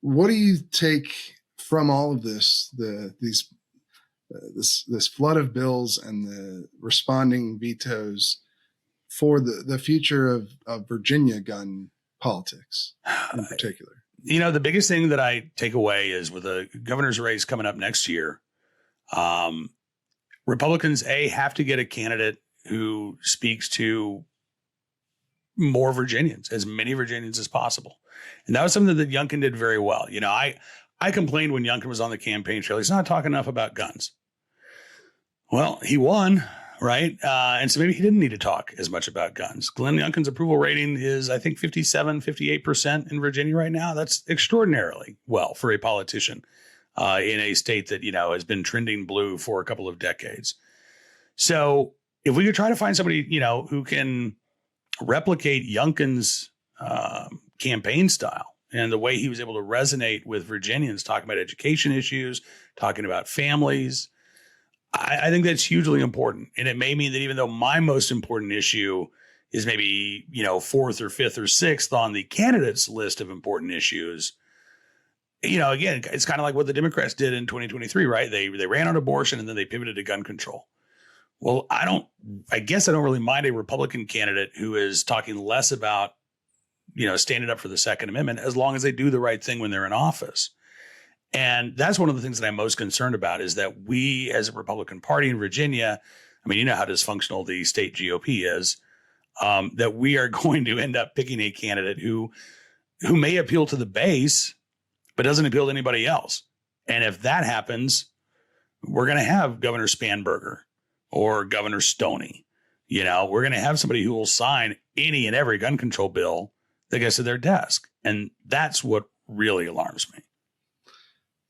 what do you take from all of this, this flood of bills and the responding vetoes for the future of Virginia gun politics in particular? The biggest thing that I take away is with the governor's race coming up next year, Republicans, have to get a candidate who speaks to more Virginians, as many Virginians as possible. And that was something that Youngkin did very well. I complained when Youngkin was on the campaign trail. He's not talking enough about guns. Well, he won, right? And so maybe he didn't need to talk as much about guns. Glenn Youngkin's approval rating is, I think, 58% in Virginia right now. That's extraordinarily well for a politician in a state that, has been trending blue for a couple of decades. So if we could try to find somebody, who can replicate Youngkin's campaign style and the way he was able to resonate with Virginians, talking about education issues, talking about families, I think that's hugely important. And it may mean that even though my most important issue is maybe, fourth or fifth or sixth on the candidates list of important issues, again, it's kind of like what the Democrats did in 2023, right? They ran on abortion and then they pivoted to gun control. Well, I guess I don't really mind a Republican candidate who is talking less about, standing up for the Second Amendment, as long as they do the right thing when they're in office. And that's one of the things that I'm most concerned about, is that we as a Republican Party in Virginia, how dysfunctional the state GOP is, that we are going to end up picking a candidate who may appeal to the base, but doesn't appeal to anybody else. And if that happens, we're going to have Governor Spanberger or Governor Stoney. We're going to have somebody who will sign any and every gun control bill that gets to their desk. And that's what really alarms me.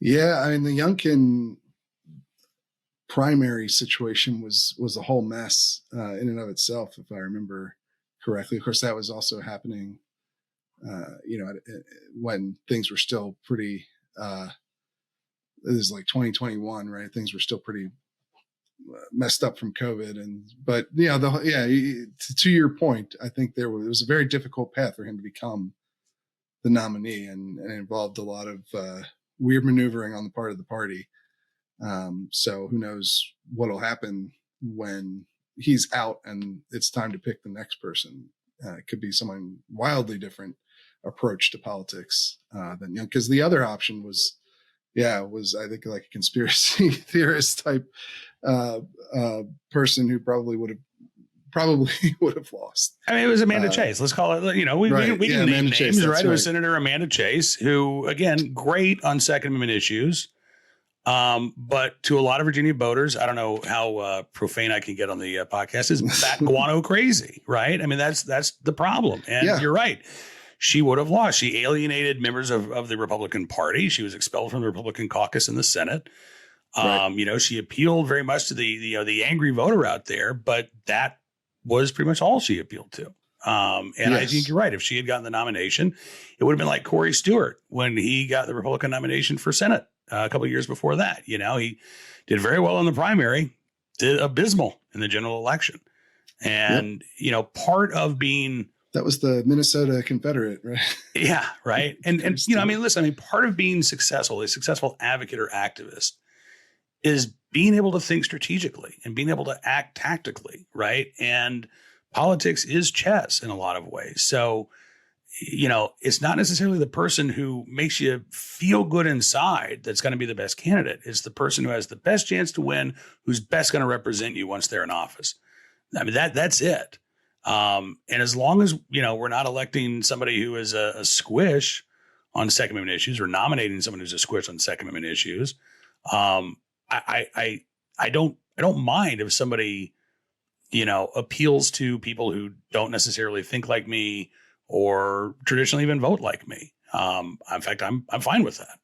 Yeah, the Youngkin primary situation was a whole mess in and of itself, if I remember correctly. Of course, that was also happening, when things were still pretty. It was like 2021, right? Things were still pretty messed up from COVID, to your point, I think it was a very difficult path for him to become the nominee, and it involved a lot of weird maneuvering on the part of the party. So who knows what'll happen when he's out and it's time to pick the next person. It could be someone wildly different approach to politics than Young, because the other option was I think like a conspiracy theorist type person who probably would have lost. It was Amanda Chase. Let's call it, we can name names, Chase, right? It was Senator Amanda Chase, who, again, great on Second Amendment issues. But to a lot of Virginia voters, I don't know how profane I can get on the podcast, is bat guano crazy, right? That's the problem. And you're right. She would have lost. She alienated members of the Republican Party. She was expelled from the Republican caucus in the Senate. Right. She appealed very much to the angry voter out there, but that was pretty much all she appealed to. I think you're right. If she had gotten the nomination, it would have been like Corey Stewart when he got the Republican nomination for Senate a couple of years before that. He did very well in the primary, did abysmal in the general election. And, part of being... That was the Minnesota Confederate, right? Yeah, right. And listen, part of being successful, a successful advocate or activist, is being able to think strategically and being able to act tactically, right? And politics is chess in a lot of ways. So, it's not necessarily the person who makes you feel good inside that's going to be the best candidate. It's the person who has the best chance to win, who's best going to represent you once they're in office. That's it. And as long as, we're not electing somebody who is a squish on Second Amendment issues, or nominating someone who's a squish on Second Amendment issues, I don't mind if somebody, appeals to people who don't necessarily think like me or traditionally even vote like me. In fact, I'm fine with that.